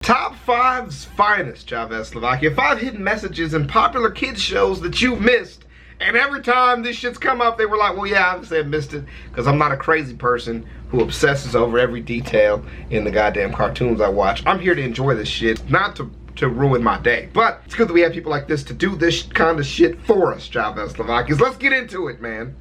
Top 5's finest, ChavezzSlovakia. 5 hidden messages in popular kids shows that you missed. And every time this shit's come up, they were like, well, yeah, obviously I missed it because I'm not a crazy person who obsesses over every detail in the goddamn cartoons I watch. I'm here to enjoy this shit, not to ruin my day. But it's good that we have people like this to do this kind of shit for us, ChavezzSlovakians. Let's get into it, man.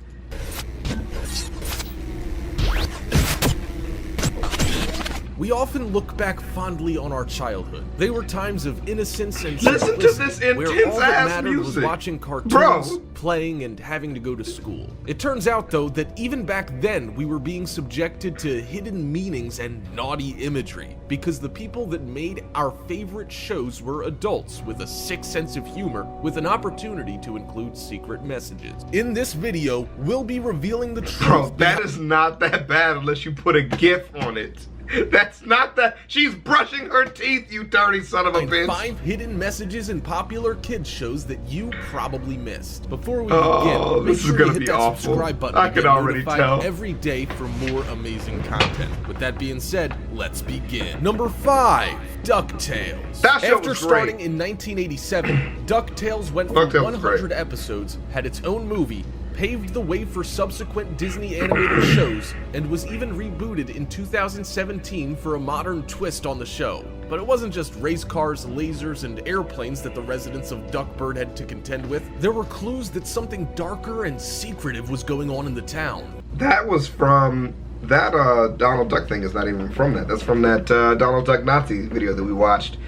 We often look back fondly on our childhood. They were times of innocence and listen to this where all intense that ass mattered music. was watching cartoons, Bro. playing, and having to go to school. It turns out, though, that even back then, we were being subjected to hidden meanings and naughty imagery, because the people that made our favorite shows were adults with a sick sense of humor, with an opportunity to include secret messages. In this video, we'll be revealing the truth. Bro, that is not that bad unless you put a GIF on it. That's not that. She's brushing her teeth, you dirty son of a bitch. 5 hidden messages in popular kids shows that you probably missed. Before we begin, make sure you hit that awful. subscribe button I to can get already notified tell. every day for more amazing content. With that being said, let's begin. Number 5, DuckTales. That show After was starting great. in 1987, DuckTales went from 100 episodes, had its own movie, paved the way for subsequent Disney animated shows, and was even rebooted in 2017 for a modern twist on the show. But it wasn't just race cars, lasers, and airplanes that the residents of Duckburg had to contend with. There were clues that something darker and secretive was going on in the town. That was from that Donald Duck thing is not even from that. That's from that Donald Duck Nazi video that we watched.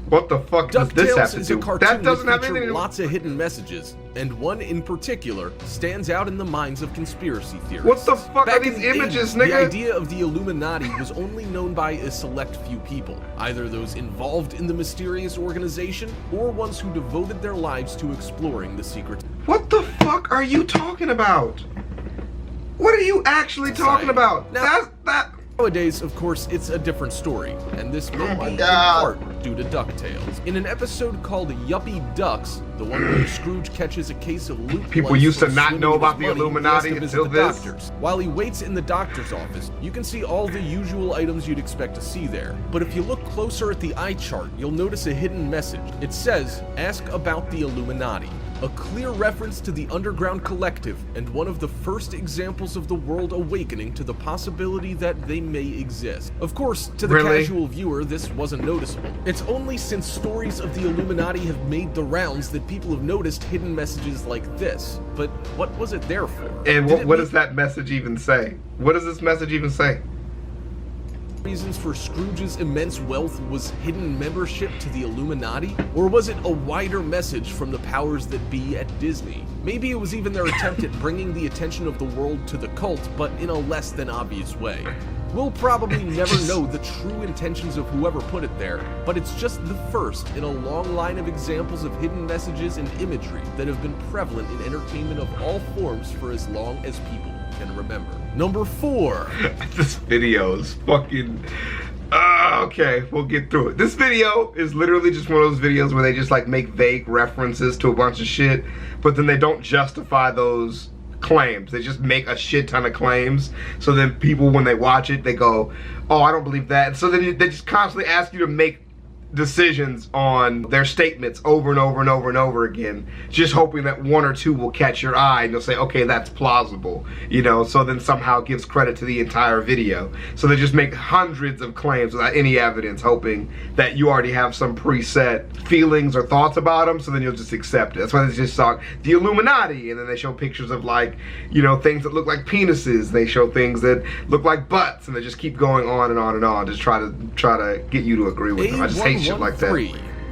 What the fuck does this have to do? That doesn't have anything to do. Lots of hidden messages, and one in particular stands out in the minds of conspiracy theorists. What the fuck Back are these in the images, 80s, nigga? The idea of the Illuminati was only known by a select few people, either those involved in the mysterious organization or ones who devoted their lives to exploring the secret. What the fuck are you talking about? What are you actually talking about? Now, nowadays, of course, it's a different story, and this may be in part due to DuckTales. In an episode called Yuppie Ducks, the one where Scrooge catches a case of loot people used to not know about the Illuminati until this. While he waits in the doctor's office, you can see all the usual items you'd expect to see there. But if you look closer at the eye chart, you'll notice a hidden message. It says, "Ask about the Illuminati." A clear reference to the underground collective, and one of the first examples of the world awakening to the possibility that they may exist. Of course, to the casual viewer, this wasn't noticeable. It's only since stories of the Illuminati have made the rounds that people have noticed hidden messages like this. But what was it there for? And what does that message even say? What does this message even say? Reasons for Scrooge's immense wealth was hidden membership to the Illuminati? Or was it a wider message from the powers that be at Disney? Maybe it was even their attempt at bringing the attention of the world to the cult, but in a less than obvious way. We'll probably never know the true intentions of whoever put it there, but it's just the first in a long line of examples of hidden messages and imagery that have been prevalent in entertainment of all forms for as long as people can remember. Number 4. This video is fucking... okay, we'll get through it. This video is literally just one of those videos where they just like make vague references to a bunch of shit, but then they don't justify those claims. They just make a shit ton of claims, so then people, when they watch it, they go, oh, I don't believe that. And so then they just constantly ask you to make decisions on their statements over and over and over and over again, just hoping that one or two will catch your eye and you'll say, okay, that's plausible, you know, so then somehow gives credit to the entire video. So they just make hundreds of claims without any evidence, hoping that you already have some preset feelings or thoughts about them, so then you'll just accept it. That's why they just talk the Illuminati, and then they show pictures of, like, you know, things that look like penises. They show things that look like butts, and they just keep going on and on and on, just try to get you to agree with them. I just hate shit like that.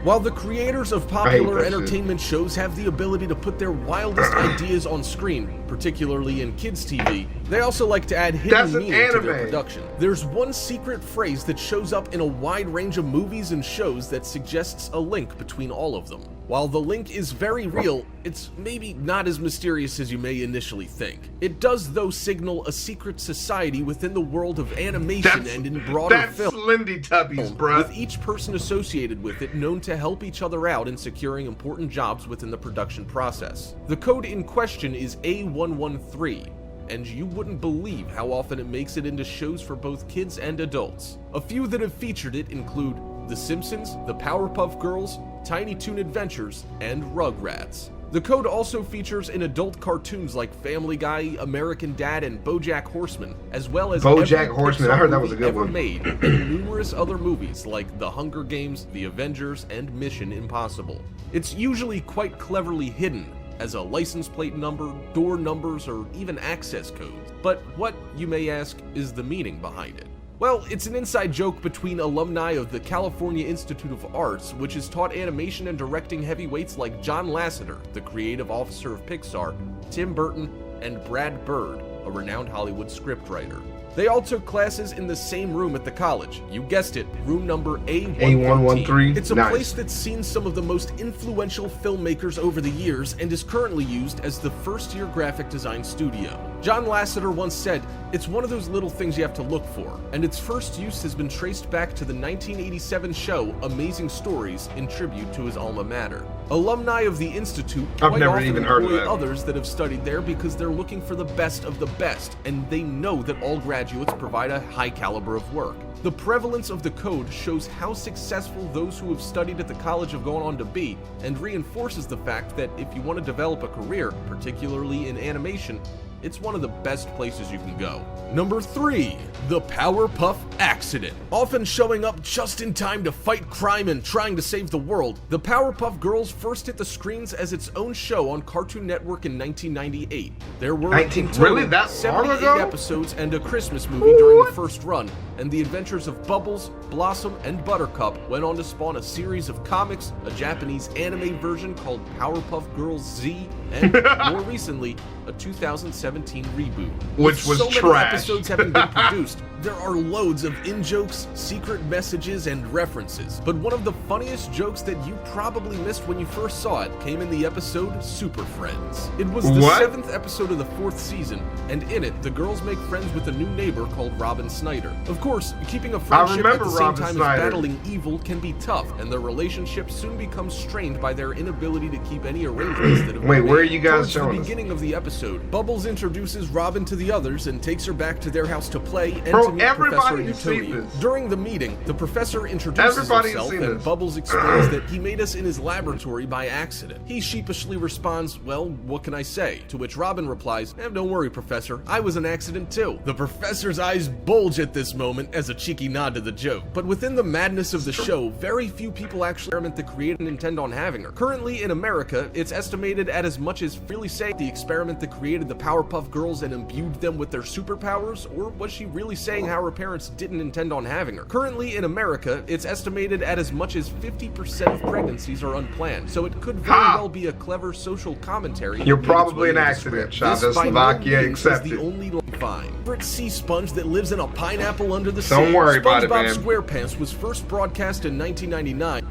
While the creators of popular entertainment shows have the ability to put their wildest ideas on screen, particularly in kids' TV, they also like to add hidden meaning to their production. There's one secret phrase that shows up in a wide range of movies and shows that suggests a link between all of them. While the link is very real, it's maybe not as mysterious as you may initially think. It does, though, signal a secret society within the world of animation and in broader film. That's Slendy Tubbies, bruh. With each person associated with it known to help each other out in securing important jobs within the production process. The code in question is A113, and you wouldn't believe how often it makes it into shows for both kids and adults. A few that have featured it include The Simpsons, The Powerpuff Girls, Tiny Toon Adventures, and Rugrats. The code also features in adult cartoons like Family Guy, American Dad, and BoJack Horseman, as well as BoJack Horseman. I heard that was a good ever one. made, and numerous other movies like The Hunger Games, The Avengers, and Mission Impossible. It's usually quite cleverly hidden as a license plate number, door numbers, or even access codes. But what, you may ask, is the meaning behind it? Well, it's an inside joke between alumni of the California Institute of Arts, which has taught animation and directing heavyweights like John Lasseter, the creative officer of Pixar, Tim Burton, and Brad Bird, a renowned Hollywood scriptwriter. They all took classes in the same room at the college. You guessed it, room number A113. It's a place that's seen some of the most influential filmmakers over the years and is currently used as the first-year graphic design studio. John Lasseter once said, "It's one of those little things you have to look for," and its first use has been traced back to the 1987 show Amazing Stories in tribute to his alma mater. Alumni of the Institute quite often employ others that have studied there because they're looking for the best of the best, and they know that all graduates provide a high caliber of work. The prevalence of the code shows how successful those who have studied at the college have gone on to be, and reinforces the fact that if you want to develop a career, particularly in animation, it's one of the best places you can go. Number 3, the Powerpuff Accident. Often showing up just in time to fight crime and trying to save the world, the Powerpuff Girls first hit the screens as its own show on Cartoon Network in 1998. There were in total 78 episodes and a Christmas movie during the first run, and the adventures of Bubbles, Blossom, and Buttercup went on to spawn a series of comics, a Japanese anime version called Powerpuff Girls Z, and more recently, a 2017 reboot. Which was so trash. Many episodes having been produced, there are loads of in-jokes, secret messages, and references. But one of the funniest jokes that you probably missed when you first saw it came in the episode Super Friends. It was the 7th episode of the 4th season, and in it, the girls make friends with a new neighbor called Robin Snyder. Of course, keeping a friendship at the same time as battling evil can be tough, and their relationship soon becomes strained by their inability to keep any arrangements that have been made. Where are you guys showing us? Towards the beginning of the episode, Bubbles introduces Robin to the others and takes her back to their house to play and to meet Professor Utopia. During the meeting, the professor introduces himself and Bubbles explains that he made us in his laboratory by accident. He sheepishly responds, "Well, what can I say?" To which Robin replies, "Don't worry, Professor, I was an accident too." The professor's eyes bulge at this moment as a cheeky nod to the joke. But within the madness of the show, very few people actually experiment the creator and intend on having her. Currently in America, it's estimated at as much as really say the experiment that created the Powerpuff Girls and imbued them with their superpowers, or was she really saying how her parents didn't intend on having her? Currently in America, it's estimated at as much as 50% of pregnancies are unplanned, so it could very well be a clever social commentary. You're probably an accident, ChavezzSlovakia accepted. The only fine. Favorite sea sponge that lives in a pineapple under the sea. Don't worry about it, man. SpongeBob SquarePants was first broadcast in 1999.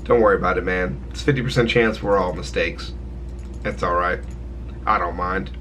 Don't worry about it, man. It's 50% chance we're all mistakes. That's alright. I don't mind.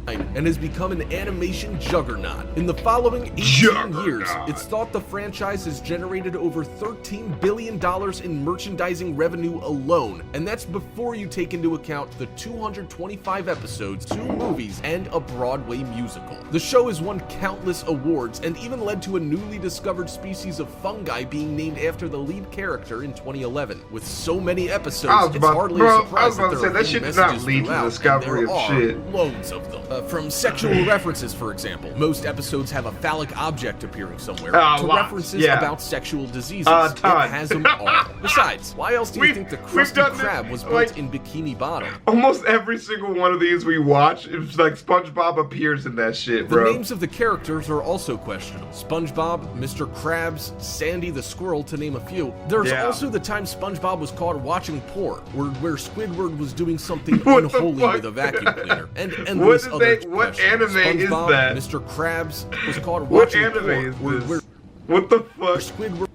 And has become an animation juggernaut. In the following 18 years, it's thought the franchise has generated over $13 billion in merchandising revenue alone, and that's before you take into account the 225 episodes, 2 movies, and a Broadway musical. The show has won countless awards and even led to a newly discovered species of fungi being named after the lead character in 2011. With so many episodes, it's hardly a surprise that there are that shit did not lead to the discovery of shit. Loads of them. From sexual references, for example. Most episodes have a phallic object appearing somewhere, to references about sexual diseases. It has them all. Besides, why else do you think the Krusty Krab was built in Bikini Bottom? Almost every single one of these we watch, it's like SpongeBob appears in that shit, bro. The names of the characters are also questionable. SpongeBob, Mr. Krabs, Sandy the Squirrel, to name a few. There's also the time SpongeBob was caught watching porn, where Squidward was doing something unholy with a vacuum cleaner, and endless other What anime SpongeBob, is that? Mr. Krabs was caught watching porn. What the fuck? Squidward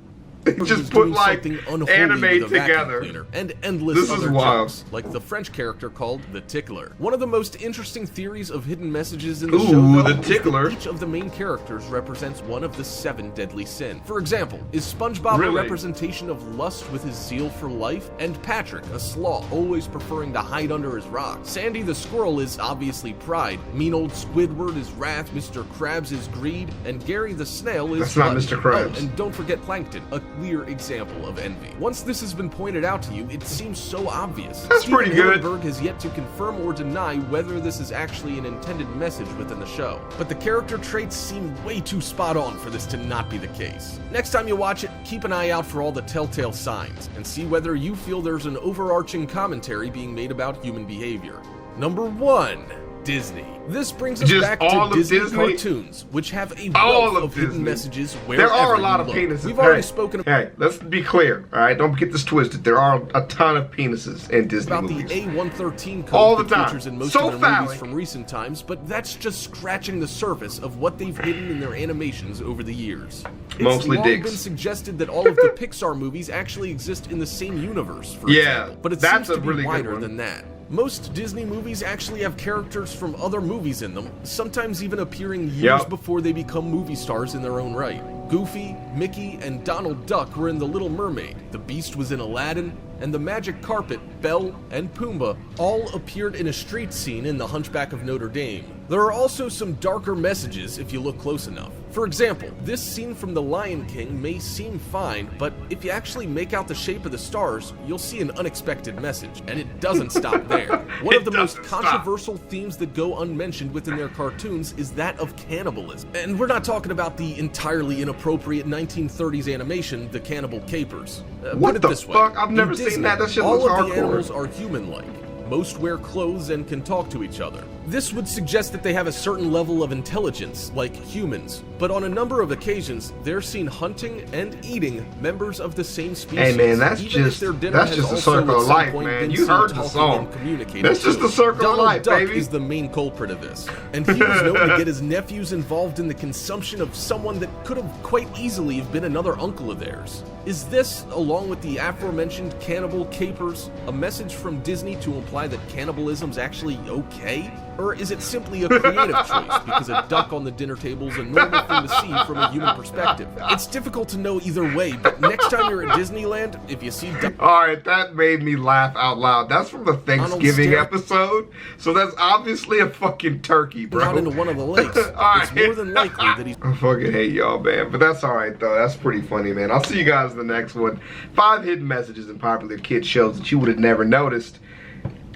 They just put like anime together. And endless This other is wild. jokes, like the French character called the Tickler. One of the most interesting theories of hidden messages in the show, though, the is Tickler. that each of the main characters represents one of the 7 deadly sins. For example, is SpongeBob a Really? representation of lust with his zeal for life? And Patrick, a sloth, always preferring to hide under his rock? Sandy the squirrel is obviously pride. Mean old Squidward is wrath. Mr. Krabs is greed. And Gary the snail is That's not gluttony. Mr. Krabs. Oh, and don't forget Plankton, a clear example of envy. Once this has been pointed out to you, it seems so obvious. That's Steven pretty good. Hillenburg has yet to confirm or deny whether this is actually an intended message within the show, but the character traits seem way too spot on for this to not be the case. Next time you watch it, keep an eye out for all the telltale signs, and see whether you feel there's an overarching commentary being made about human behavior. Number 1. Disney. This brings us Just back all to of Disney cartoons, which have a wealth of hidden messages wherever There are a lot you of look. penises. We've already spoken Hey, let's be clear, all right? Don't get this twisted. There are a ton of penises in Disney about movies. the A113 code All the that time. features in most So of their movies phallic. from recent times, but that's just scratching the surface of what they've hidden in their animations over the years. Mostly it's long dicks. been suggested that all of the Pixar movies actually exist in the same universe, for Yeah, example, but it that's seems to a be really good wider one. than that. Most Disney movies actually have characters from other movies in them, sometimes even appearing years Yep. before they become movie stars in their own right. Goofy, Mickey, and Donald Duck were in The Little Mermaid, the Beast was in Aladdin, and the Magic Carpet, Belle, and Pumbaa all appeared in a street scene in The Hunchback of Notre Dame. There are also some darker messages if you look close enough. For example, this scene from The Lion King may seem fine, but if you actually make out the shape of the stars, you'll see an unexpected message, and it doesn't stop there. One of the most doesn't stop. controversial themes that go unmentioned within their cartoons is that of cannibalism. And we're not talking about the entirely inappropriate 1930s animation, The Cannibal Capers. What Put it the this way, fuck? I've in never seen Disney, that. That shit all looks of the hardcore. animals are human-like. Most wear clothes and can talk to each other. This would suggest that they have a certain level of intelligence, like humans, but on a number of occasions, they're seen hunting and eating members of the same species. Hey man, that's even if just their dinner has a also circle at of some life, point man. been You seen heard the talking song. and communicating That's just too. the circle of Donald life, Duck baby. is the main culprit of this, and he was known to get his nephews involved in the consumption of someone that could have quite easily have been another uncle of theirs. Is this, along with the aforementioned cannibal capers, a message from Disney to imply that cannibalism's actually okay? Or is it simply a creative choice because a duck on the dinner table is a normal thing to see from a human perspective? It's difficult to know either way, but next time you're at Disneyland, if you see duck Alright, that made me laugh out loud. That's from the Thanksgiving stare- episode, so that's obviously a fucking turkey, bro. out into one of the lakes, Alright. it's more than likely that he's I fucking hate y'all, man. But that's alright, though. That's pretty funny, man. I'll see you guys in the next one. 5 hidden messages in popular kid shows that you would have never noticed.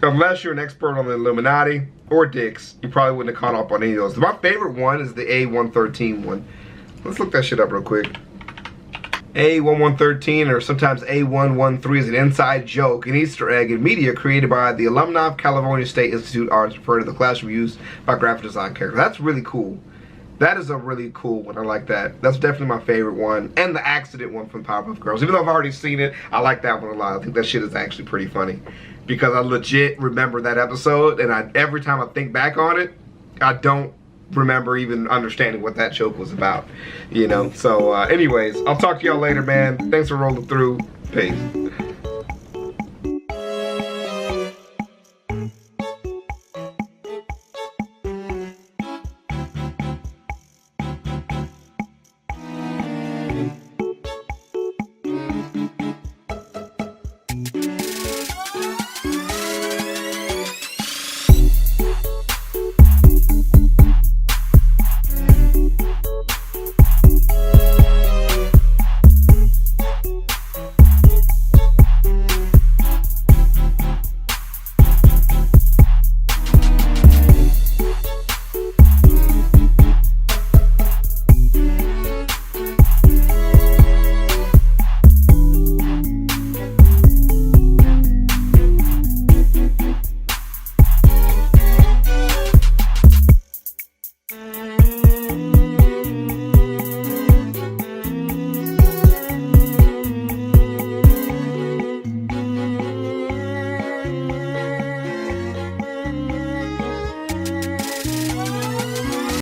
Unless you're an expert on the Illuminati or dicks, you probably wouldn't have caught up on any of those. My favorite one is the A113 one. Let's look that shit up real quick. A1113, or sometimes A113, is an inside joke, an Easter egg in media created by the alumni of California State Institute Arts, referred to the classroom used by graphic design characters. That's really cool. That is a really cool one. I like that. That's definitely my favorite one. And the accident one from Powerpuff Girls. Even though I've already seen it, I like that one a lot. I think that shit is actually pretty funny. Because I legit remember that episode, and every time I think back on it, I don't remember even understanding what that joke was about. You know? So, anyways, I'll talk to y'all later, man. Thanks for rolling through. Peace.